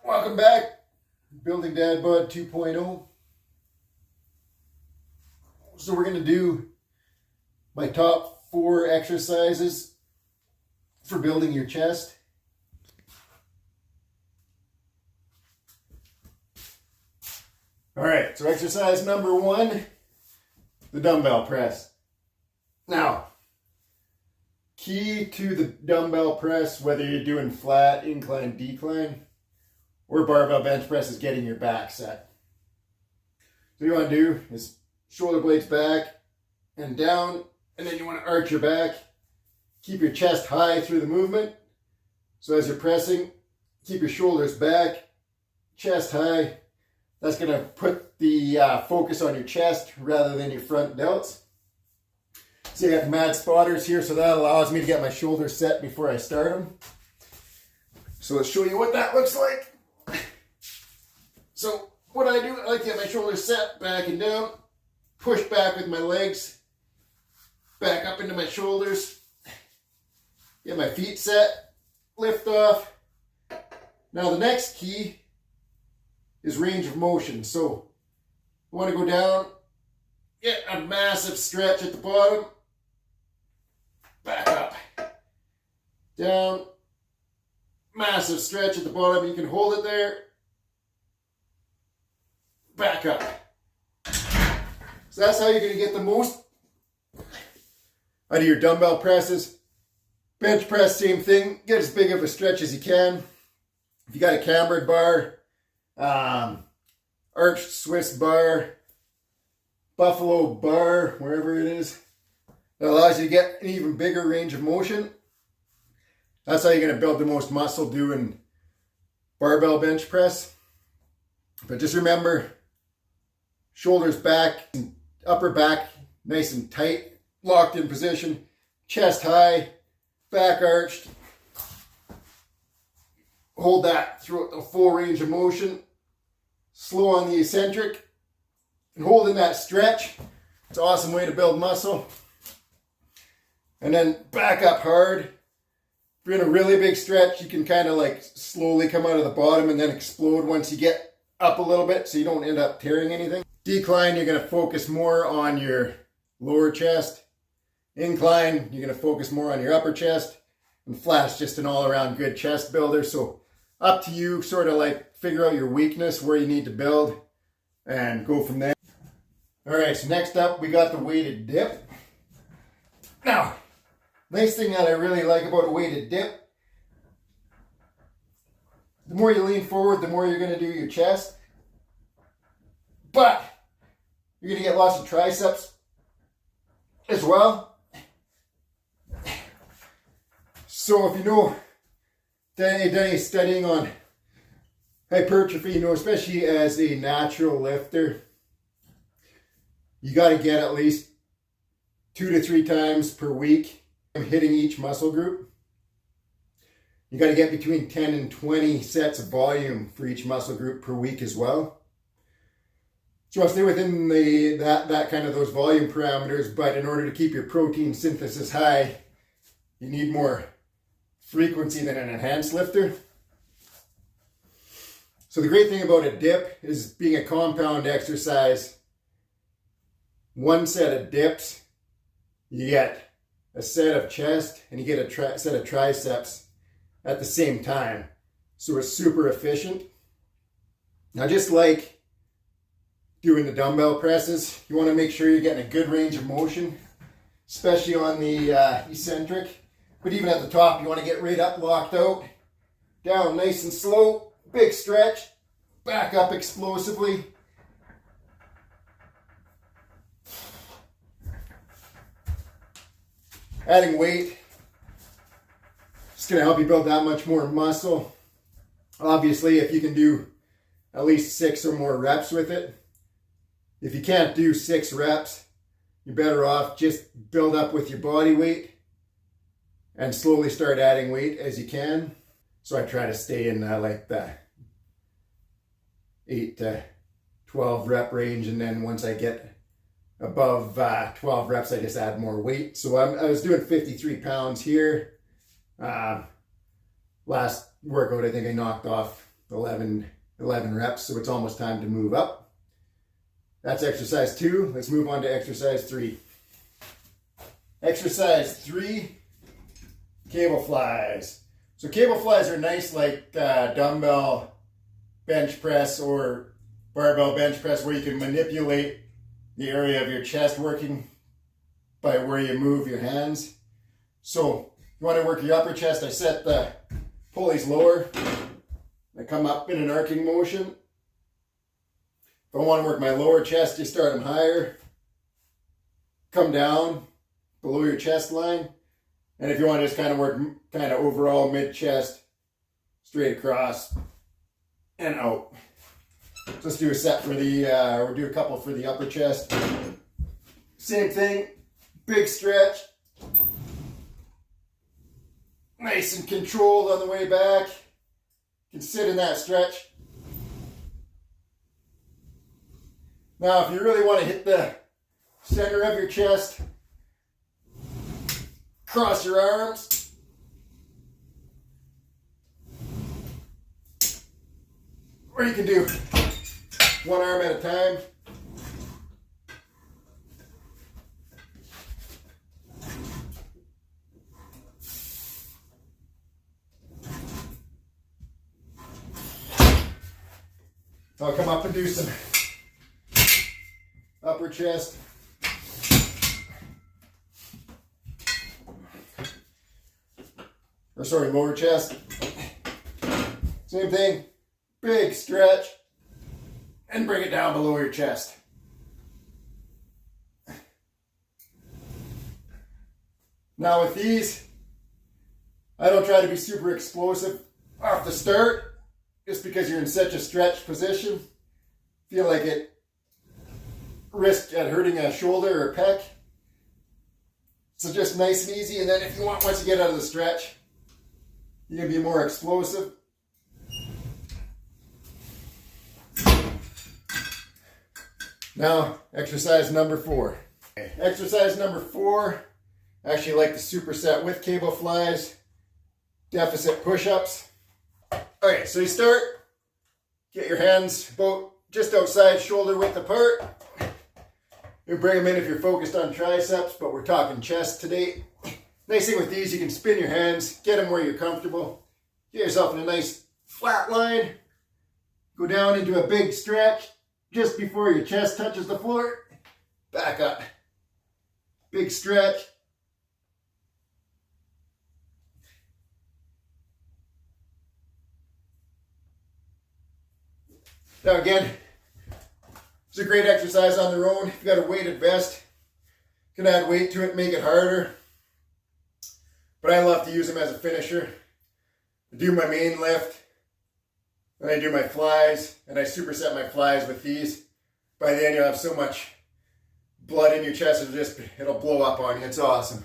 Welcome back, Building Dad Bod 2.0. So we're going to do my top 4 exercises for building your chest. All right, so exercise number 1, the dumbbell press. Now, key to the dumbbell press, whether you're doing flat, incline, decline, or barbell bench press, is getting your back set. So what you want to do is shoulder blades back and down, and then you want to arch your back. Keep your chest high through the movement. So as you're pressing, keep your shoulders back, chest high. That's going to put the focus on your chest rather than your front delts. So you got the mad spotters here, so that allows me to get my shoulders set before I start them. So let's show you what that looks like. So what I do, I like to get my shoulders set back and down, push back with my legs, back up into my shoulders, get my feet set, lift off. Now the next key is range of motion. So I want to go down, get a massive stretch at the bottom, back up, down, massive stretch at the bottom. You can hold it there, back up. So that's how you're going to get the most out of your dumbbell presses. Bench press, same thing. Get as big of a stretch as you can. If you got a cambered bar, arched Swiss bar, buffalo bar, wherever it is, that allows you to get an even bigger range of motion. That's how you're going to build the most muscle doing barbell bench press. But just remember, shoulders back, upper back nice and tight, locked in position, chest high, back arched. Hold that throughout the full range of motion. Slow on the eccentric. And holding that stretch. It's an awesome way to build muscle. And then back up hard. If you're in a really big stretch, you can kind of like slowly come out of the bottom and then explode once you get up a little bit so you don't end up tearing anything. Decline, you're going to focus more on your lower chest. Incline, you're going to focus more on your upper chest. And flat's just an all-around good chest builder. So up to you, sort of like figure out your weakness, where you need to build, and go from there. All right, so next up, we got the weighted dip. Now, nice thing that I really like about a weighted dip, the more you lean forward, the more you're going to do your chest. But you're going to get lots of triceps as well. So if you know, done any studying on hypertrophy, you know, especially as a natural lifter, you got to get at least 2 to 3 times per week hitting each muscle group. You got to get between 10 and 20 sets of volume for each muscle group per week as well. So I'll stay within that kind of those volume parameters, but in order to keep your protein synthesis high, you need more frequency than an enhanced lifter. So the great thing about a dip is being a compound exercise. One set of dips, you get a set of chest and you get a set of triceps at the same time. So it's super efficient. Now, just like doing the dumbbell presses, you want to make sure you're getting a good range of motion, especially on the eccentric. But even at the top, you want to get right up, locked out, down nice and slow, big stretch, back up explosively. Adding weight, it's going to help you build that much more muscle. Obviously, if you can do at least 6 or more reps with it. If you can't do 6 reps, you're better off just build up with your body weight and slowly start adding weight as you can. So I try to stay in like the 8 to 12 rep range, and then once I get above 12 reps, I just add more weight. So I was doing 53 pounds here. Last workout, I think I knocked off 11 reps, so it's almost time to move up. That's exercise 2. Let's move on to exercise 3. Exercise 3, cable flies. So cable flies are nice like dumbbell bench press or barbell bench press, where you can manipulate the area of your chest working by where you move your hands. So you want to work your upper chest, I set the pulleys lower. I come up in an arcing motion. If I want to work my lower chest, you start them higher. Come down below your chest line. And if you want to just kind of work kind of overall mid-chest, straight across and out. So let's do a set for the, or do a couple for the upper chest. Same thing, big stretch. Nice and controlled on the way back. You can sit in that stretch. Now, if you really want to hit the center of your chest, cross your arms. Or you can do one arm at a time. I'll come up and do some upper chest. Or sorry, lower chest. Same thing, big stretch, and bring it down below your chest. Now with these, I don't try to be super explosive off the start, just because you're in such a stretched position. Feel like it risk at hurting a shoulder or pec. So just nice and easy, and then if you want, once you get out of the stretch, you can be more explosive. Now, exercise number 4. Exercise number 4, I actually like the superset with cable flies, deficit push-ups. Okay, so you start, get your hands about just outside shoulder width apart. You bring them in if you're focused on triceps, but we're talking chest today. Nice thing with these, you can spin your hands, get them where you're comfortable. Get yourself in a nice flat line. Go down into a big stretch just before your chest touches the floor. Back up. Big stretch. Now again, it's a great exercise on their own. If you've got a weighted vest, you can add weight to it, make it harder. But I love to use them as a finisher. I do my main lift, then I do my flies, and I superset my flies with these. By the end, you'll have so much blood in your chest, it'll blow up on you. It's awesome.